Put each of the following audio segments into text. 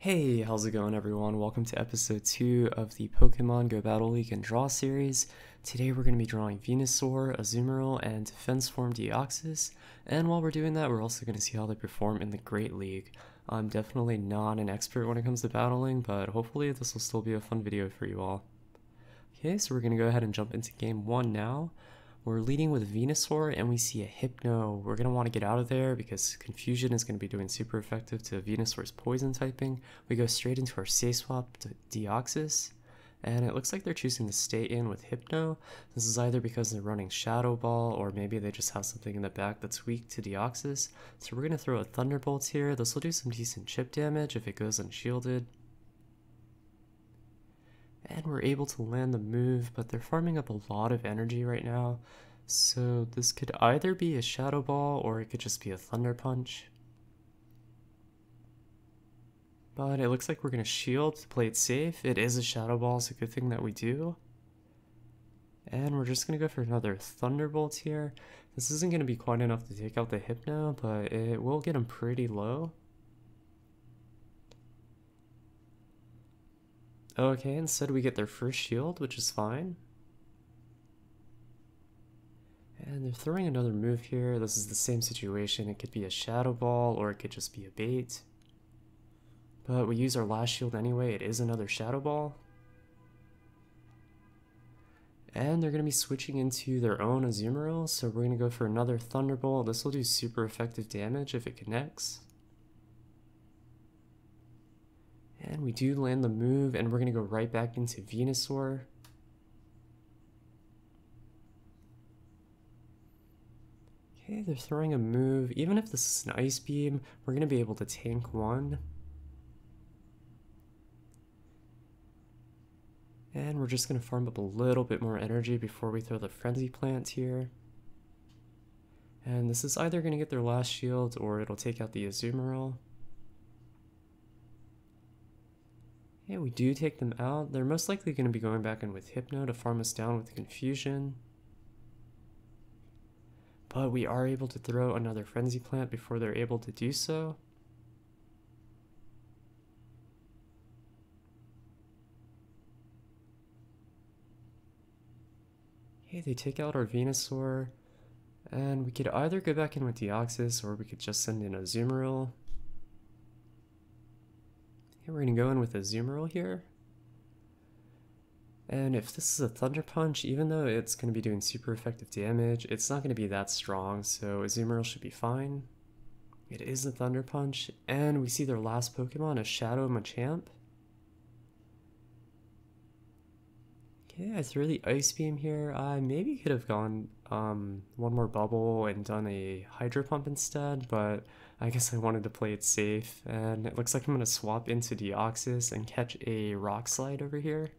Hey, how's it going everyone? Welcome to episode 2 of the Pokemon Go Battle League and Draw series. Today we're going to be drawing Venusaur, Azumarill, and Defense Form Deoxys, and while we're doing that we're also going to see how they perform in the Great League. I'm definitely not an expert when it comes to battling, but hopefully this will still be a fun video for you all. Okay, so we're going to go ahead and jump into game 1 now. We're leading with Venusaur and we see a Hypno. We're going to want to get out of there because Confusion is going to be doing super effective to Venusaur's poison typing. We go straight into our Say Swap to Deoxys. And it looks like they're choosing to stay in with Hypno. This is either because they're running Shadow Ball or maybe they just have something in the back that's weak to Deoxys. So we're going to throw a Thunderbolt here. This will do some decent chip damage if it goes unshielded. And we're able to land the move, but they're farming up a lot of energy right now. So this could either be a Shadow Ball or it could just be a Thunder Punch. But it looks like we're going to shield to play it safe. It is a Shadow Ball, so good thing that we do. And we're just going to go for another Thunderbolt here. This isn't going to be quite enough to take out the Hypno, but it will get him pretty low. Okay, instead we get their first shield, which is fine. And they're throwing another move here. This is the same situation. It could be a Shadow Ball or it could just be a bait. But we use our last shield anyway. It is another Shadow Ball. And they're going to be switching into their own Azumarill, so we're going to go for another Thunderbolt. This will do super effective damage if it connects. And we do land the move, and we're going to go right back into Venusaur. Okay, they're throwing a move. Even if this is an Ice Beam, we're going to be able to tank one. And we're just going to farm up a little bit more energy before we throw the Frenzy Plant here. And this is either going to get their last shield or it'll take out the Azumarill. Yeah, we do take them out. They're most likely going to be going back in with Hypno to farm us down with Confusion. But we are able to throw another Frenzy Plant before they're able to do so. Okay, they take out our Venusaur. And we could either go back in with Deoxys or we could just send in Azumarill. We're going to go in with Azumarill here. And if this is a Thunder Punch, even though it's going to be doing super effective damage, it's not going to be that strong, so Azumarill should be fine. It is a Thunder Punch, and we see their last Pokemon, a Shadow Machamp. Okay, I throw the Ice Beam here. I maybe could have gone one more bubble and done a Hydro Pump instead, but I guess I wanted to play it safe, and it looks like I'm going to swap into Deoxys and catch a Rock Slide over here.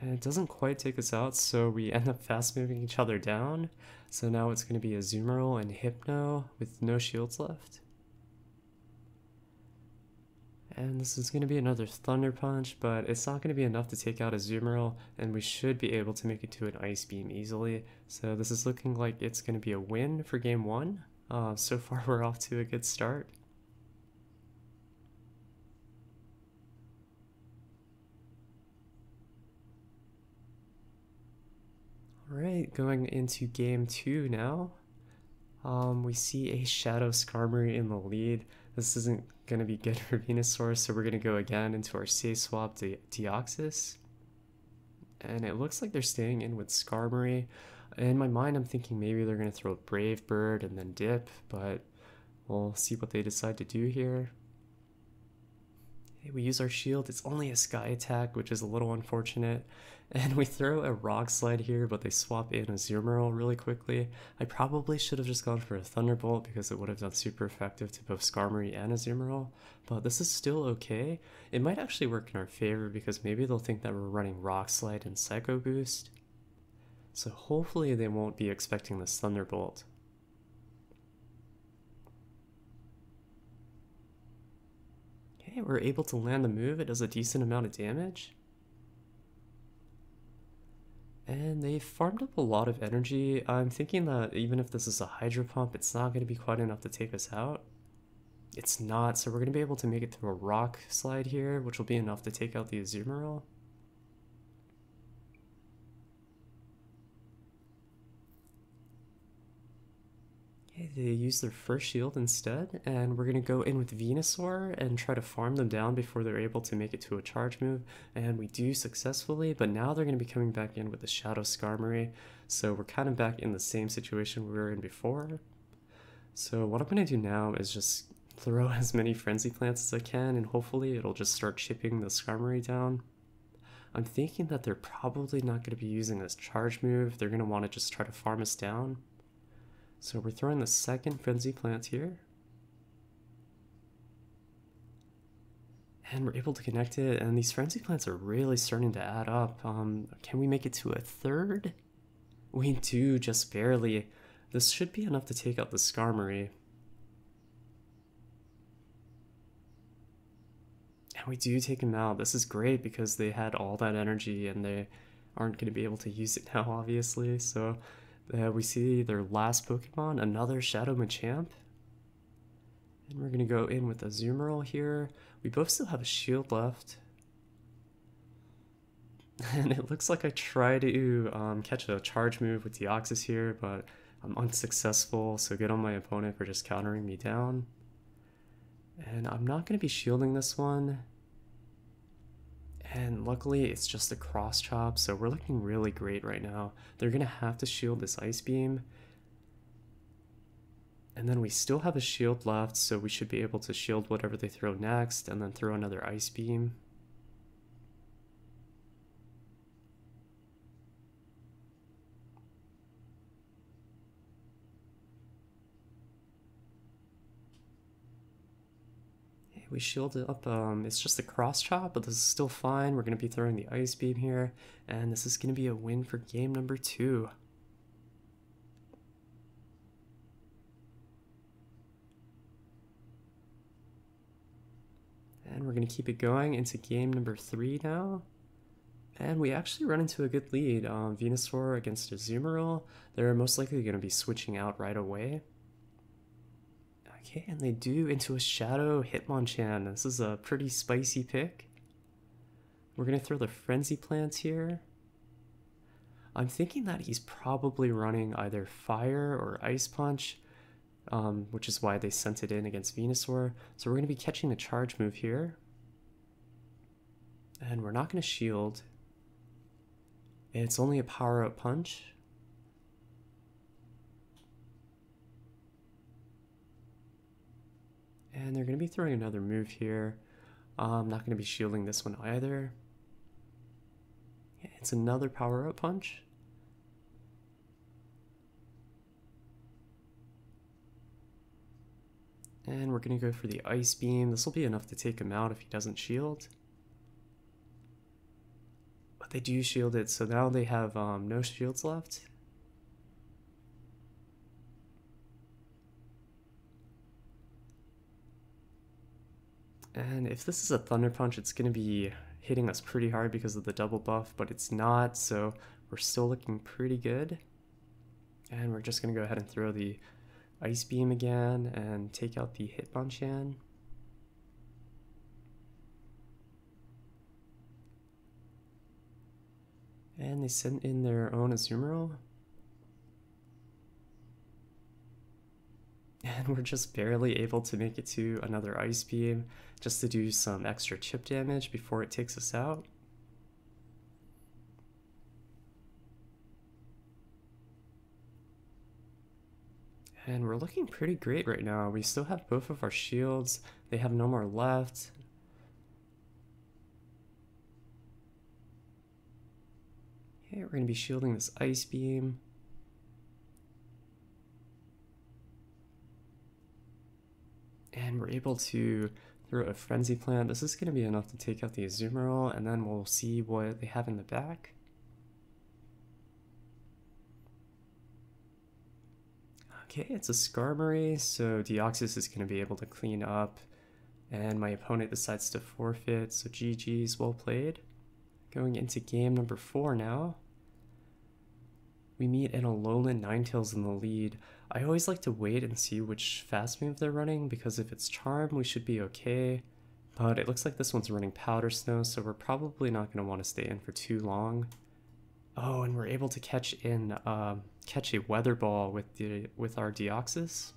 And it doesn't quite take us out, so we end up fast moving each other down. So now it's going to be Azumarill and Hypno with no shields left. And this is going to be another Thunder Punch, but it's not going to be enough to take out Azumarill, and we should be able to make it to an Ice Beam easily. So this is looking like it's going to be a win for game 1. So far we're off to a good start. Alright, going into game 2 now. We see a Shadow Skarmory in the lead. This isn't going to be good for Venusaur, so we're going to go again into our Say Swap to Deoxys. And it looks like they're staying in with Skarmory. In my mind, I'm thinking maybe they're going to throw Brave Bird and then dip, but we'll see what they decide to do here. Okay, we use our shield. It's only a Sky Attack, which is a little unfortunate. And we throw a Rock Slide here, but they swap in a Azumarill really quickly. I probably should have just gone for a Thunderbolt because it would have done super effective to both Skarmory and Azumarill, but this is still okay. It might actually work in our favor because maybe they'll think that we're running Rock Slide and Psycho Boost. So hopefully they won't be expecting this Thunderbolt. Okay, we're able to land the move. It does a decent amount of damage. And they farmed up a lot of energy. I'm thinking that even if this is a Hydro Pump, it's not going to be quite enough to take us out. It's not, so we're going to be able to make it through a Rock Slide here, which will be enough to take out the Azumarill. Okay, they use their first shield instead, and we're going to go in with Venusaur and try to farm them down before they're able to make it to a charge move, and we do successfully, but now they're going to be coming back in with the Shadow Skarmory, so we're kind of back in the same situation we were in before. So what I'm going to do now is just throw as many Frenzy Plants as I can, and hopefully it'll just start chipping the Skarmory down. I'm thinking that they're probably not going to be using this charge move, they're going to want to just try to farm us down. So we're throwing the second Frenzy Plant here. And we're able to connect it, and these Frenzy Plants are really starting to add up. Can we make it to a third? We do, just barely. This should be enough to take out the Skarmory. And we do take him out. This is great because they had all that energy and they aren't going to be able to use it now, obviously. So we see their last Pokemon, another Shadow Machamp. And we're going to go in with Azumarill here. We both still have a shield left. And it looks like I try to catch a charge move with Deoxys here, but I'm unsuccessful, so good on my opponent for just countering me down. And I'm not going to be shielding this one. And luckily it's just a cross chop, so we're looking really great right now. They're going to have to shield this Ice Beam. And then we still have a shield left, so we should be able to shield whatever they throw next, and then throw another Ice Beam. We shielded up, it's just a cross chop, but this is still fine. We're going to be throwing the Ice Beam here, and this is going to be a win for game number 2. And we're going to keep it going into game number 3 now. And we actually run into a good lead. Venusaur against Azumarill. They're most likely going to be switching out right away. Okay, and they do into a Shadow Hitmonchan. This is a pretty spicy pick. We're going to throw the Frenzy Plants here. I'm thinking that he's probably running either Fire or Ice Punch, which is why they sent it in against Venusaur. So we're going to be catching a charge move here. And we're not going to shield. It's only a power-up punch. And they're going to be throwing another move here. I'm not going to be shielding this one either. Yeah, it's another power-up punch. And we're going to go for the Ice Beam. This will be enough to take him out if he doesn't shield. But they do shield it, so now they have no shields left. And if this is a Thunder Punch, it's going to be hitting us pretty hard because of the double buff, but it's not, so we're still looking pretty good. And we're just going to go ahead and throw the Ice Beam again and take out the Hitmonchan. And they sent in their own Azumarill. And we're just barely able to make it to another Ice Beam just to do some extra chip damage before it takes us out. And we're looking pretty great right now. We still have both of our shields. They have no more left. Okay, we're going to be shielding this Ice Beam. And we're able to throw a Frenzy Plant. This is going to be enough to take out the Azumarill, and then we'll see what they have in the back. Okay, it's a Skarmory, so Deoxys is going to be able to clean up, and my opponent decides to forfeit, so GG's, well played. Going into game number 4 now. we meet an Alolan Ninetales in the lead. I always like to wait and see which fast move they're running, because if it's Charm, we should be okay. But it looks like this one's running Powder Snow, so we're probably not going to want to stay in for too long. Oh, and we're able to catch a Weather Ball with our Deoxys.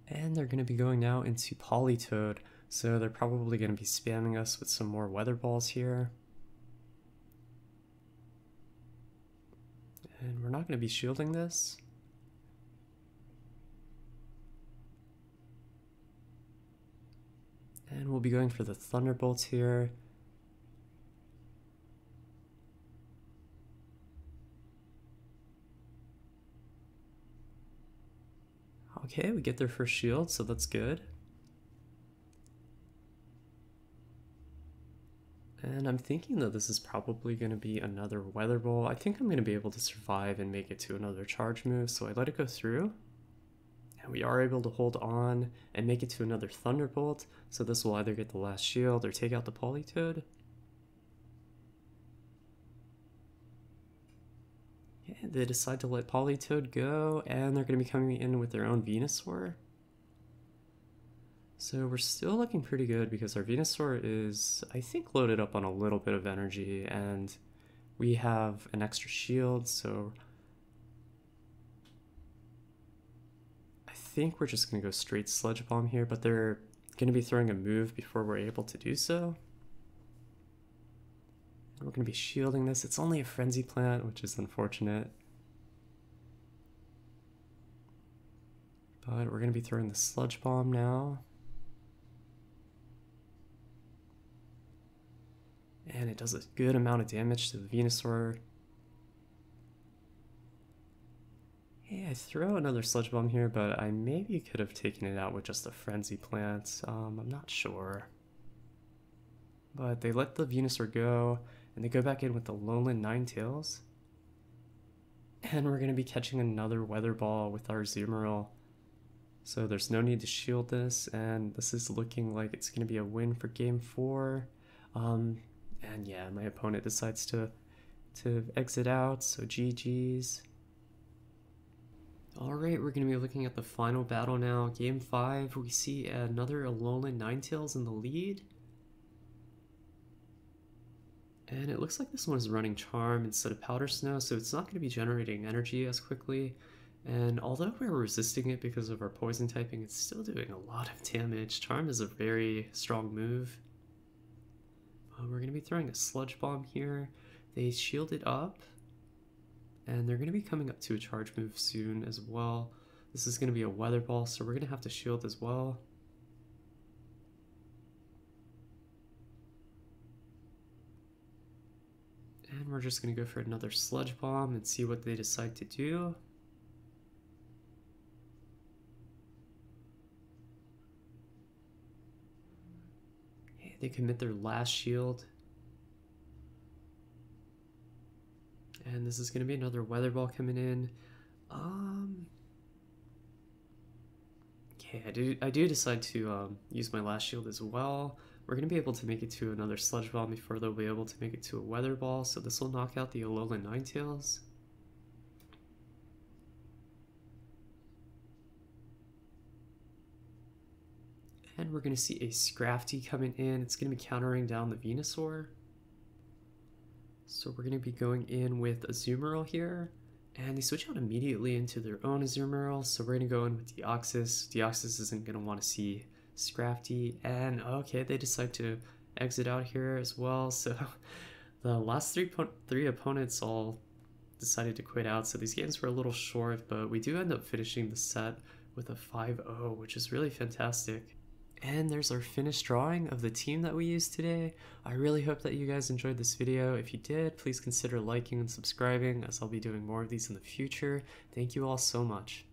And they're going to be going now into Politoed, so they're probably going to be spamming us with some more Weather Balls here. And we're not going to be shielding this. And we'll be going for the Thunderbolts here. Okay, we get their first shield, so that's good. And I'm thinking that this is probably going to be another Weather Ball. I think I'm going to be able to survive and make it to another charge move, so I let it go through. And we are able to hold on and make it to another Thunderbolt, so this will either get the last shield or take out the Politoed. And they decide to let Politoed go, and they're going to be coming in with their own Venusaur. So we're still looking pretty good because our Venusaur is, I think, loaded up on a little bit of energy, and we have an extra shield, so I think we're just going to go straight Sludge Bomb here, but they're going to be throwing a move before we're able to do so. And we're going to be shielding this. It's only a Frenzy Plant, which is unfortunate. But we're going to be throwing the Sludge Bomb now. And it does a good amount of damage to the Venusaur. Hey, I throw another Sludge Bomb here, but I maybe could have taken it out with just a Frenzy Plant. I'm not sure. But they let the Venusaur go, and they go back in with the Alolan Ninetales. And we're going to be catching another Weather Ball with our Azumarill. So there's no need to shield this, and this is looking like it's going to be a win for Game 4. And yeah, my opponent decides to exit out, so GG's. Alright, we're going to be looking at the final battle now. Game 5, we see another Alolan Ninetales in the lead. And it looks like this one is running Charm instead of Powder Snow, so it's not going to be generating energy as quickly. And although we're resisting it because of our poison typing, it's still doing a lot of damage. Charm is a very strong move. We're going to be throwing a Sludge Bomb here. They shield it up, and they're going to be coming up to a charge move soon as well. This is going to be a Weather Ball, so we're going to have to shield as well. And we're just going to go for another Sludge Bomb and see what they decide to do. They commit their last shield. And this is going to be another Weather Ball coming in. Okay, I do decide to use my last shield as well. We're going to be able to make it to another Sludge Bomb before they'll be able to make it to a Weather Ball, so this will knock out the Alolan Ninetales. And we're going to see a Scrafty coming in. It's going to be countering down the Venusaur. So we're going to be going in with Azumarill here. And they switch out immediately into their own Azumarill. So we're going to go in with Deoxys. Deoxys isn't going to want to see Scrafty. And okay, they decide to exit out here as well. So the last three opponents all decided to quit out. So these games were a little short, but we do end up finishing the set with a 5-0, which is really fantastic. And there's our finished drawing of the team that we used today. I really hope that you guys enjoyed this video. If you did, please consider liking and subscribing, as I'll be doing more of these in the future. Thank you all so much.